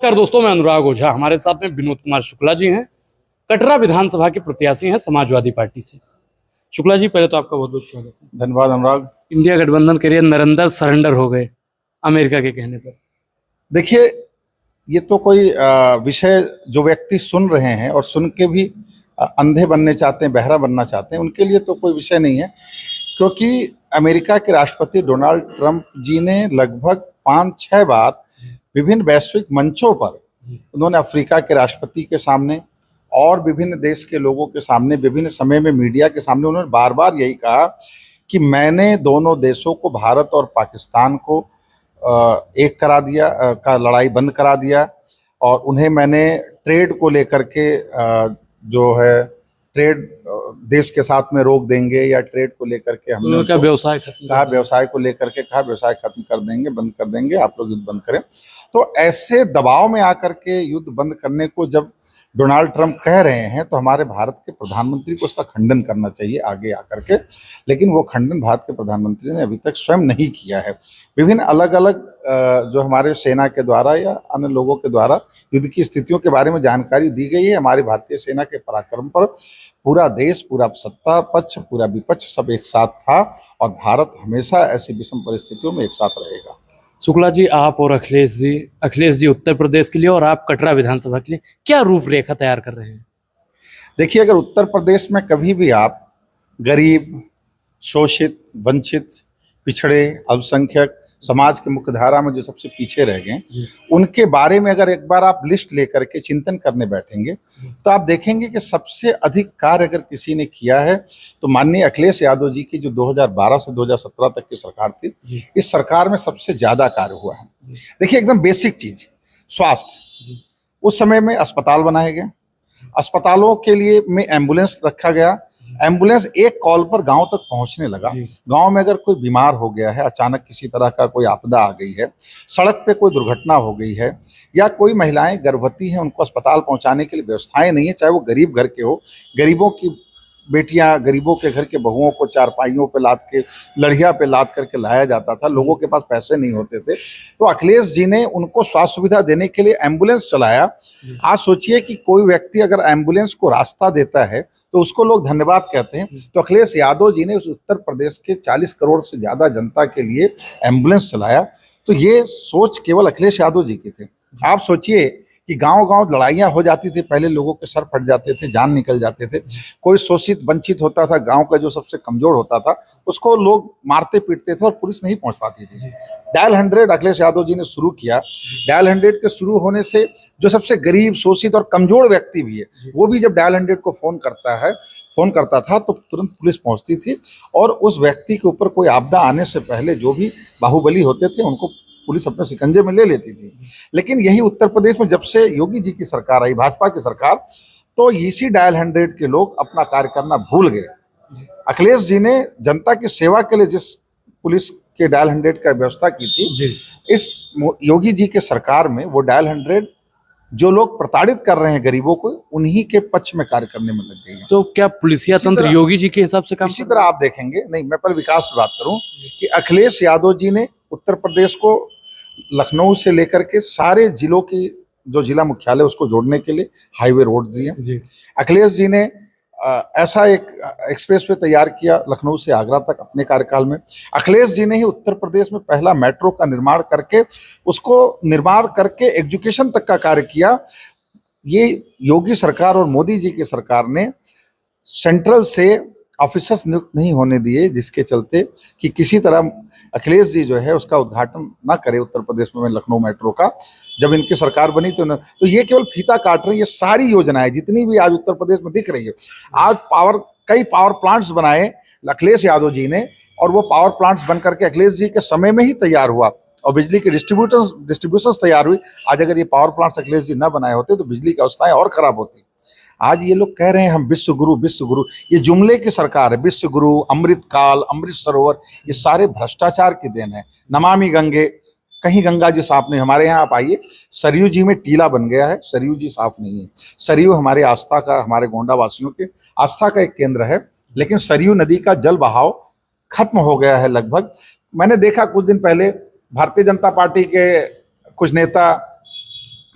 नमस्कार दोस्तों, मैं अनुराग ओझा। हमारे साथ में विनोद कुमार शुक्ला जी हैं, कटरा विधानसभा के प्रत्याशी हैं समाजवादी पार्टी से। शुक्ला जी, पहले तो आपका बहुत बहुत स्वागत है। धन्यवाद अनुराग। इंडिया गठबंधन के लिए नरेंद्र सरेंडर हो गए अमेरिका के कहने पर। देखिए, ये तो कोई विषय जो व्यक्ति सुन रहे हैं और सुन के भी अंधे बनने चाहते हैं, बहरा बनना चाहते हैं, उनके लिए तो कोई विषय नहीं है, क्योंकि अमेरिका के राष्ट्रपति डोनाल्ड ट्रंप जी ने लगभग 5-6 बार विभिन्न वैश्विक मंचों पर उन्होंने अफ्रीका के राष्ट्रपति के सामने और विभिन्न देश के लोगों के सामने, विभिन्न समय में मीडिया के सामने उन्होंने बार बार यही कहा कि मैंने दोनों देशों को, भारत और पाकिस्तान को एक करा दिया, का लड़ाई बंद करा दिया, और उन्हें मैंने ट्रेड को लेकर के जो है ट्रेड देश के साथ में रोक देंगे, या ट्रेड को लेकर के हमने क्या व्यवसाय कहा, व्यवसाय को लेकर के कहा व्यवसाय खत्म कर देंगे, बंद कर देंगे, आप लोग युद्ध बंद करें। तो ऐसे दबाव में आकर के युद्ध बंद करने को जब डोनाल्ड ट्रंप कह रहे हैं तो हमारे भारत के प्रधानमंत्री को उसका खंडन करना चाहिए आगे आकर के, लेकिन वो खंडन भारत के प्रधानमंत्री ने अभी तक स्वयं नहीं किया है। विभिन्न अलग अलग जो हमारे सेना के द्वारा या अन्य लोगों के द्वारा युद्ध की स्थितियों के बारे में जानकारी दी गई है। हमारी भारतीय सेना के पराक्रम पर पूरा देश, पूरा सत्ता पक्ष, पूरा विपक्ष सब एक साथ था, और भारत हमेशा ऐसी विषम परिस्थितियों में एक साथ रहेगा। शुक्ला जी, आप और अखिलेश जी उत्तर प्रदेश के लिए और आप कटरा विधानसभा के लिए क्या रूपरेखा तैयार कर रहे हैं? देखिए, अगर उत्तर प्रदेश में कभी भी आप गरीब, शोषित, वंचित, पिछड़े, अल्पसंख्यक समाज के मुख्यधारा में जो सबसे पीछे रह गए, उनके बारे में अगर एक बार आप लिस्ट लेकर के चिंतन करने बैठेंगे तो आप देखेंगे कि सबसे अधिक कार्य अगर किसी ने किया है तो माननीय अखिलेश यादव जी की जो 2012 से 2017 तक की सरकार थी, इस सरकार में सबसे ज्यादा कार्य हुआ है। देखिए, एकदम बेसिक चीज स्वास्थ्य, उस समय में अस्पताल बनाए गए, अस्पतालों के लिए में एम्बुलेंस रखा गया, एम्बुलेंस एक कॉल पर गांव तक पहुंचने लगा। गांव में अगर कोई बीमार हो गया है, अचानक किसी तरह का कोई आपदा आ गई है, सड़क पे कोई दुर्घटना हो गई है, या कोई महिलाएं गर्भवती हैं, उनको अस्पताल पहुंचाने के लिए व्यवस्थाएं नहीं है, चाहे वो गरीब घर के हो, गरीबों की बेटियां, गरीबों के घर के बहुओं को चारपाइयों पे लाद के, लड़िया पे लाद करके लाया जाता था, लोगों के पास पैसे नहीं होते थे, तो अखिलेश जी ने उनको स्वास्थ्य सुविधा देने के लिए एम्बुलेंस चलाया। आज सोचिए कि कोई व्यक्ति अगर एम्बुलेंस को रास्ता देता है तो उसको लोग धन्यवाद कहते हैं, तो अखिलेश यादव जी ने उस उत्तर प्रदेश के 40 करोड़ से ज्यादा जनता के लिए एम्बुलेंस चलाया। तो ये सोच केवल अखिलेश यादव जी की थी। आप सोचिए कि गांव-गांव लड़ाइयां हो जाती थी, पहले लोगों के सर फट जाते थे, जान निकल जाते थे, कोई शोषित वंचित होता था, गांव का जो सबसे कमजोर होता था उसको लोग मारते पीटते थे और पुलिस नहीं पहुंच पाती थी। डायल 100 अखिलेश यादव जी ने शुरू किया। डायल 100 के शुरू होने से जो सबसे गरीब, शोषित और कमजोर व्यक्ति भी है, वो भी जब डायल 100 को फोन करता था तो तुरंत पुलिस पहुंचती थी, और उस व्यक्ति के ऊपर कोई आपदा आने से पहले जो भी बाहुबली होते थे उनको पुलिस अपने शिकंजे में ले लेती थी। लेकिन यही उत्तर प्रदेश में जब से योगी जी की सरकार आई, भाजपा की सरकार, तो इसी डायल 100 के लोग अपना कार्य करना भूल गए। अखिलेश जी ने जनता की सेवा के लिए जिस पुलिस के डायल 100 का व्यवस्था की थी, इस योगी जी के सरकार में वो डायल 100 जो लोग प्रताड़ित कर रहे हैं गरीबों को, उन्हीं के पक्ष में कार्य करने में लग गई है। तो क्या पुलिसिया तंत्र योगी जी के हिसाब से काम? इसी तरह आप देखेंगे, नहीं, मैं पहले विकास की बात करूं कि अखिलेश यादव जी ने उत्तर प्रदेश को लखनऊ से लेकर के सारे जिलों की जो जिला मुख्यालय उसको जोड़ने के लिए हाईवे रोड दिए। अखिलेश जी ने ऐसा एक एक्सप्रेसवे तैयार किया लखनऊ से आगरा तक अपने कार्यकाल में। अखिलेश जी ने ही उत्तर प्रदेश में पहला मेट्रो का निर्माण करके एजुकेशन तक का कार्य किया। ये योगी सरकार और मोदी जी की सरकार ने सेंट्रल से ऑफिसर्स नियुक्त नहीं होने दिए, जिसके चलते कि किसी तरह अखिलेश जी जो है उसका उद्घाटन ना करे उत्तर प्रदेश में लखनऊ मेट्रो का। जब इनकी सरकार बनी तो ये केवल फीता काट रहे हैं। ये सारी योजनाएं जितनी भी आज उत्तर प्रदेश में दिख रही है, आज कई पावर प्लांट्स बनाए अखिलेश यादव जी ने, और वो पावर प्लांट्स बन करके अखिलेश जी के समय में ही तैयार हुआ, और बिजली की डिस्ट्रीब्यूशन तैयार हुई। आज अगर ये पावर प्लांट्स अखिलेश जी न बनाए होते तो बिजली की अवस्थाएं और खराब होती। आज ये लोग कह रहे हैं हम विश्व गुरु, ये जुमले की सरकार है। विश्व गुरु, अमृत काल, अमृत सरोवर, ये सारे भ्रष्टाचार की देन है। नमामि गंगे, कहीं गंगा जी साफ नहीं। हमारे यहाँ आप आइए, सरयू जी में टीला बन गया है, सरयू जी साफ नहीं है। सरयू हमारे आस्था का, हमारे गोंडा वासियों के आस्था का एक केंद्र है, लेकिन सरयू नदी का जल बहाव खत्म हो गया है लगभग। मैंने देखा कुछ दिन पहले भारतीय जनता पार्टी के कुछ नेता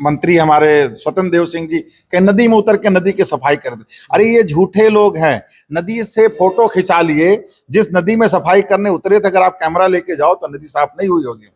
मंत्री हमारे स्वतंत्र देव सिंह जी के नदी में उतर के नदी की सफाई कर दे। अरे ये झूठे लोग हैं, नदी से फोटो खिंचा लिए, जिस नदी में सफाई करने उतरे थे अगर आप कैमरा लेके जाओ तो नदी साफ नहीं हुई होगी।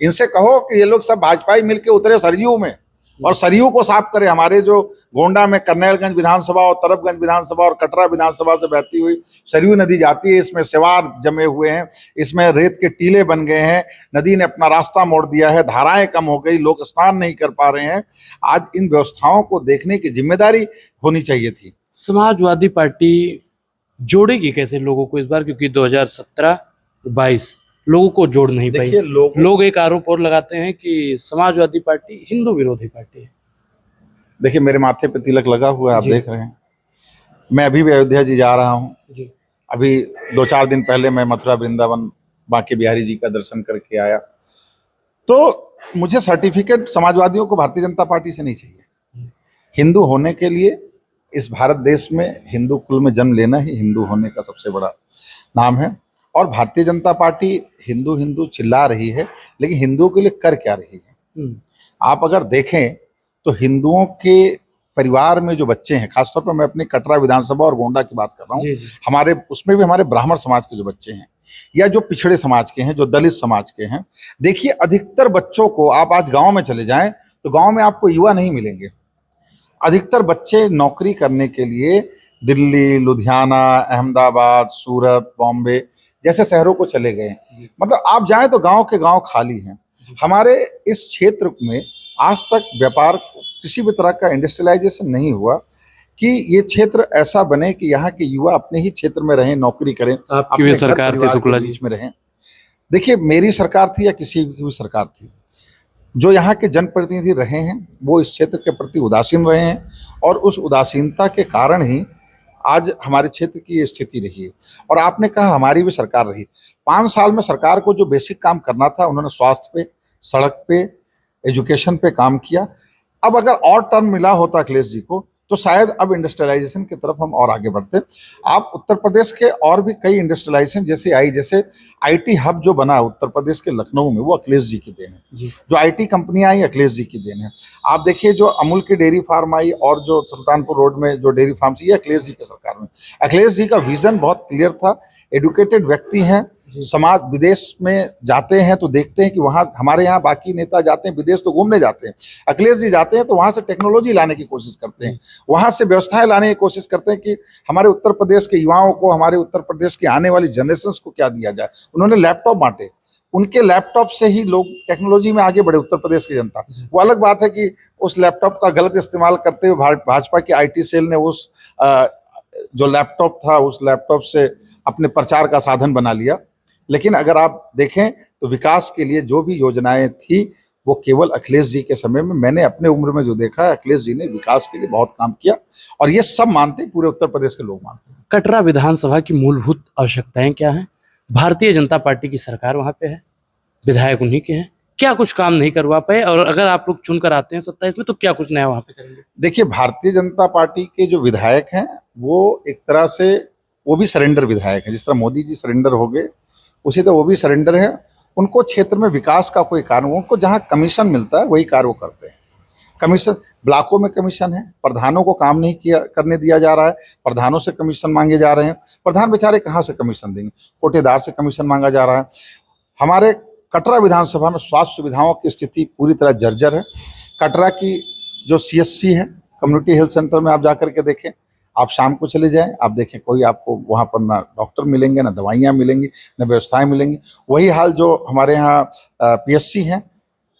इनसे कहो कि ये लोग सब भाजपाई मिलके उतरे सरयू में और सरयू को साफ करे। हमारे जो गोंडा में करनेलगंज विधानसभा और तरफगंज विधानसभा और कटरा विधानसभा से बहती हुई सरयू नदी जाती है, इसमें सिवार जमे हुए हैं, इसमें रेत के टीले बन गए हैं, नदी ने अपना रास्ता मोड़ दिया है, धाराएं कम हो गई, लोग स्नान नहीं कर पा रहे हैं। आज इन व्यवस्थाओं को देखने की जिम्मेदारी होनी चाहिए थी। समाजवादी पार्टी जोड़ेगी कैसे लोगों को इस बार, क्योंकि 2017-22 लोगों को जोड़ नहीं पाई। देखिए लोग एक आरोप और लगाते हैं कि समाजवादी पार्टी हिंदू विरोधी पार्टी है। देखिए मेरे माथे पे तिलक लगा हुआ है, आप जी। देख रहे हैं। मैं अभी भी अयोध्या जी जा रहा हूँ। जी। अभी 2-4 दिन पहले मैं मथुरा वृंदावन बांके बिहारी जी का दर्शन करके आया। तो मुझे सर्टिफिकेट समाजवादियों को भारतीय जनता पार्टी से नहीं चाहिए। हिंदू होने के लिए इस भारत देश में हिंदू कुल में जन्म लेना ही हिंदू होने का सबसे बड़ा नाम है। और भारतीय जनता पार्टी हिंदू हिंदू चिल्ला रही है, लेकिन हिंदुओं के लिए कर क्या रही है? आप अगर देखें तो हिंदुओं के परिवार में जो बच्चे हैं, खासतौर पर मैं अपनी कटरा विधानसभा और गोंडा की बात कर रहा हूँ, हमारे उसमें भी हमारे ब्राह्मण समाज के जो बच्चे हैं या जो पिछड़े समाज के हैं, जो दलित समाज के हैं, देखिए अधिकतर बच्चों को आप आज गांव में चले जाएं तो गांव में आपको युवा नहीं मिलेंगे। अधिकतर बच्चे नौकरी करने के लिए दिल्ली, लुधियाना, अहमदाबाद, सूरत, बॉम्बे जैसे शहरों को चले गए। मतलब आप जाएं तो गांव के गांव खाली हैं। हमारे इस क्षेत्र में आज तक व्यापार, किसी भी तरह का इंडस्ट्रियलाइजेशन नहीं हुआ कि ये क्षेत्र ऐसा बने कि यहाँ के युवा अपने ही क्षेत्र में रहें, नौकरी करें। आपकी भी सरकार थी शुक्ला जी में रहें। देखिए मेरी सरकार थी या किसी की भी सरकार थी, जो यहाँ के जनप्रतिनिधि रहे हैं वो इस क्षेत्र के प्रति उदासीन रहे हैं और उस उदासीनता के कारण ही आज हमारे क्षेत्र की ये स्थिति रही है। और आपने कहा हमारी भी सरकार रही। 5 साल में सरकार को जो बेसिक काम करना था उन्होंने स्वास्थ्य पे, सड़क पे, एजुकेशन पे काम किया। अब अगर और टर्न मिला होता अखिलेश जी को तो शायद अब इंडस्ट्रियलाइजेशन की तरफ हम और आगे बढ़ते। आप उत्तर प्रदेश के और भी कई इंडस्ट्रियलाइजेशन जैसे आईटी हब जो बना उत्तर प्रदेश के लखनऊ में, वो अखिलेश जी की देन है। जो आईटी कंपनियां आई अखिलेश जी की देन है। आप देखिए जो अमूल की डेयरी फार्म आई और जो सुल्तानपुर रोड में जो डेयरी फार्म ये अखिलेश जी की सरकार में। अखिलेश जी का विजन बहुत क्लियर था। एडुकेटेड व्यक्ति हैं, समाज विदेश में जाते हैं तो देखते हैं कि वहाँ, हमारे यहाँ बाकी नेता जाते हैं विदेश तो घूमने जाते हैं, अखिलेश जी जाते हैं तो वहाँ से टेक्नोलॉजी लाने की कोशिश करते हैं, वहाँ से व्यवस्थाएं लाने की कोशिश करते हैं कि हमारे उत्तर प्रदेश के युवाओं को, हमारे उत्तर प्रदेश की आने वाली जनरेशंस को क्या दिया जाए। उन्होंने लैपटॉप बांटे, उनके लैपटॉप से ही लोग टेक्नोलॉजी में आगे बढ़े उत्तर प्रदेश की जनता। वो अलग बात है कि उस लैपटॉप का गलत इस्तेमाल करते हुए भाजपा की आईटी सेल ने उस जो लैपटॉप था उस लैपटॉप से अपने प्रचार का साधन बना लिया। लेकिन अगर आप देखें तो विकास के लिए जो भी योजनाएं थी वो केवल अखिलेश जी के समय में, मैंने अपने उम्र में जो देखा है, अखिलेश जी ने विकास के लिए बहुत काम किया और ये सब मानते हैं, पूरे उत्तर प्रदेश के लोग मानते हैं। कटरा विधानसभा की मूलभूत आवश्यकताएं क्या हैं? भारतीय जनता पार्टी की सरकार वहां पे है, विधायक उन्हीं के हैं, क्या कुछ काम नहीं करवा पाए? और अगर आप लोग चुनकर आते हैं 27 में तो क्या कुछ नया वहां पे करेंगे? देखिए भारतीय जनता पार्टी के जो विधायक हैं वो एक तरह से वो भी सरेंडर विधायक हैं। जिस तरह मोदी जी सरेंडर हो गए उसी तरह वो भी सरेंडर है। उनको क्षेत्र में विकास का कोई कार्य, उनको जहाँ कमीशन मिलता है वही कार्य वो करते हैं। कमीशन, ब्लॉकों में कमीशन है, प्रधानों को काम नहीं किया करने दिया जा रहा है, प्रधानों से कमीशन मांगे जा रहे हैं। प्रधान बेचारे कहाँ से कमीशन देंगे? कोटेदार से कमीशन मांगा जा रहा है। हमारे कटरा विधानसभा में स्वास्थ्य सुविधाओं की स्थिति पूरी तरह जर्जर है। कटरा की जो CHC है, कम्युनिटी हेल्थ सेंटर में आप जाकर के देखें, आप शाम को चले जाएं, आप देखें कोई आपको वहाँ पर ना डॉक्टर मिलेंगे, ना दवाइयाँ मिलेंगी, ना व्यवस्थाएं मिलेंगी। वही हाल जो हमारे यहाँ PSC हैं,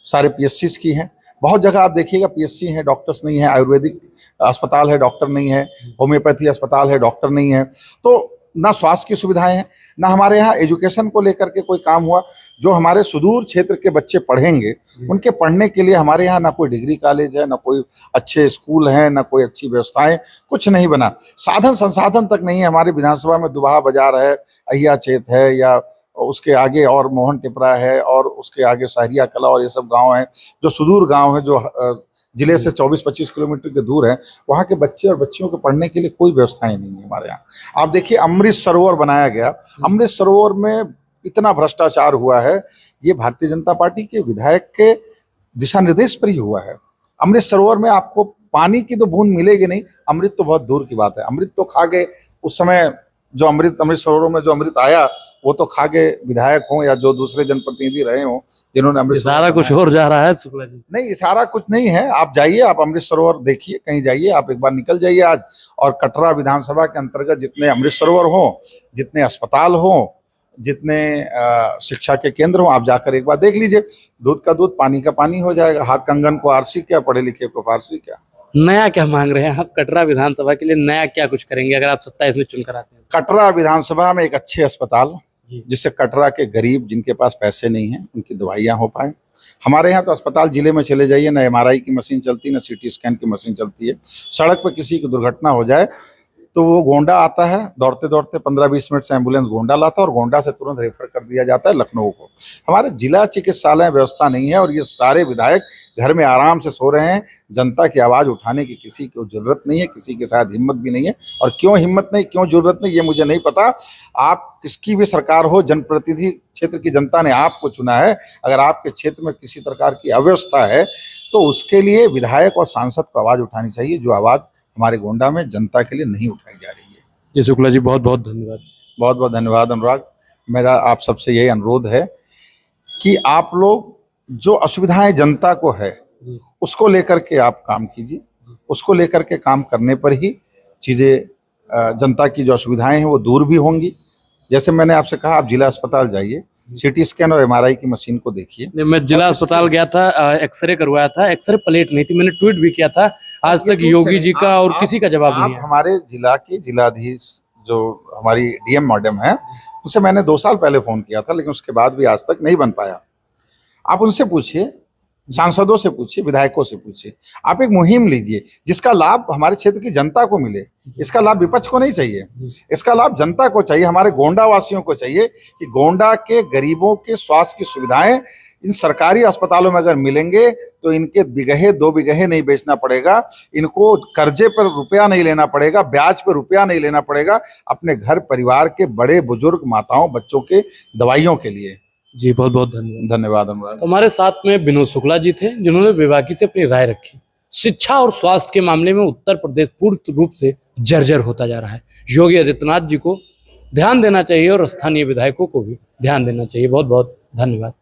सारे PSCs की हैं। बहुत जगह आप देखिएगा PSC है, डॉक्टर्स नहीं है, आयुर्वेदिक अस्पताल है, डॉक्टर नहीं है, होम्योपैथी अस्पताल है, डॉक्टर नहीं है। तो ना स्वास्थ्य की सुविधाएं हैं, ना हमारे यहाँ एजुकेशन को लेकर के कोई काम हुआ। जो हमारे सुदूर क्षेत्र के बच्चे पढ़ेंगे उनके पढ़ने के लिए हमारे यहाँ ना कोई डिग्री कॉलेज है, ना कोई अच्छे स्कूल हैं, ना कोई अच्छी व्यवस्थाएं, कुछ नहीं बना। साधन संसाधन तक नहीं है। हमारी विधानसभा में दुबाहा बाजार है, अहिया चेत है, या उसके आगे और मोहन टिपरा है, और उसके आगे सहरिया कला और ये सब गाँव हैं जो सुदूर गाँव है, जो जिले से 24-25 किलोमीटर के दूर है। वहाँ के बच्चे और बच्चियों को पढ़ने के लिए कोई व्यवस्थाएं नहीं है हमारे यहाँ। आप देखिए अमृत सरोवर बनाया गया, अमृत सरोवर में इतना भ्रष्टाचार हुआ है, ये भारतीय जनता पार्टी के विधायक के दिशा निर्देश पर ही हुआ है। अमृत सरोवर में आपको पानी की तो बूंद मिलेगी नहीं, अमृत तो बहुत दूर की बात है। अमृत तो खा गए उस समय जो अमृत सरोवरों में जो अमृत आया वो तो खा गए विधायक हों या जो दूसरे जनप्रतिनिधि रहे हों जिन्होंने अमृत सारा कुछ और जा रहा है शुक्ला जी। नहीं, इशारा कुछ नहीं है। आप जाइए, आप अमृत सरोवर देखिए, कहीं जाइए, आप एक बार निकल जाइए आज, और कटरा विधानसभा के अंतर्गत जितने अमृत सरोवर हों, जितने अस्पताल हों, जितने शिक्षा के केंद्र हों, आप जाकर एक बार देख लीजिए। दूध का दूध, पानी का पानी हो जाएगा। हाथ कंगन को आरसी क्या, पढ़े लिखे को फारसी क्या। नया क्या मांग रहे हैं आप कटरा विधानसभा के लिए? नया क्या कुछ करेंगे अगर आप 27 में चुनकर आते हैं? कटरा विधानसभा में एक अच्छे अस्पताल, जी। जिससे कटरा के गरीब जिनके पास पैसे नहीं हैं उनकी दवाइयाँ हो पाए। हमारे यहाँ तो अस्पताल जिले में चले जाइए, न MRI की मशीन चलती, न CT स्कैन की मशीन चलती है। सड़क पर किसी की दुर्घटना हो जाए तो वो गोंडा आता है, दौड़ते दौड़ते 15-20 मिनट से एम्बुलेंस गोंडा लाता है और गोंडा से तुरंत रेफर कर दिया जाता है लखनऊ को। हमारे जिला चिकित्सालय व्यवस्था नहीं है और ये सारे विधायक घर में आराम से सो रहे हैं। जनता की आवाज़ उठाने की किसी को जरूरत नहीं है, किसी के साथ हिम्मत भी नहीं है। और क्यों हिम्मत नहीं, क्यों जरूरत नहीं, ये मुझे नहीं पता। आप किसकी भी सरकार हो, जनप्रतिनिधि क्षेत्र की जनता ने आपको चुना है। अगर आपके क्षेत्र में किसी प्रकार की अव्यवस्था है तो उसके लिए विधायक और सांसद को आवाज़ उठानी चाहिए, जो आवाज़ हमारे गोंडा में जनता के लिए नहीं उठाई जा रही है। जी शुक्ला जी, बहुत बहुत धन्यवाद। बहुत बहुत धन्यवाद अनुराग। मेरा आप सबसे यही अनुरोध है कि आप लोग जो असुविधाएं जनता को है उसको लेकर के आप काम कीजिए। उसको लेकर के काम करने पर ही चीज़ें, जनता की जो असुविधाएं हैं वो दूर भी होंगी। जैसे मैंने आपसे कहा, आप जिला अस्पताल जाइए, CT स्कैन और MRI की मशीन को देखिए। मैं जिला अस्पताल गया था, एक्सरे करवाया था, एक्सरे प्लेट नहीं थी, मैंने ट्वीट भी किया था। आज तक योगी जी का और किसी का जवाब नहीं है। हमारे जिला के जिलाधीश जो हमारी DM मैडम है, उनसे मैंने 2 साल पहले फ़ोन किया था, लेकिन उसके बाद भी आज तक नहीं बन पाया। आप उनसे पूछिए, सांसदों से पूछिए, विधायकों से पूछिए। आप एक मुहिम लीजिए जिसका लाभ हमारे क्षेत्र की जनता को मिले। इसका लाभ विपक्ष को नहीं चाहिए, इसका लाभ जनता को चाहिए, हमारे गोंडा वासियों को चाहिए कि गोंडा के गरीबों के स्वास्थ्य की सुविधाएं इन सरकारी अस्पतालों में अगर मिलेंगे तो इनके बिगहे 2 बिगहे नहीं बेचना पड़ेगा, इनको कर्जे पर रुपया नहीं लेना पड़ेगा, ब्याज पर रुपया नहीं लेना पड़ेगा, अपने घर परिवार के बड़े बुजुर्ग माताओं बच्चों के दवाइयों के लिए। जी बहुत बहुत धन्यवाद। धन्यवाद अनुराग। हमारे साथ में विनोद शुक्ला जी थे, जिन्होंने बेबाकी से अपनी राय रखी। शिक्षा और स्वास्थ्य के मामले में उत्तर प्रदेश पूर्ण रूप से जर्जर होता जा रहा है। योगी आदित्यनाथ जी को ध्यान देना चाहिए और स्थानीय विधायकों को भी ध्यान देना चाहिए। बहुत बहुत धन्यवाद।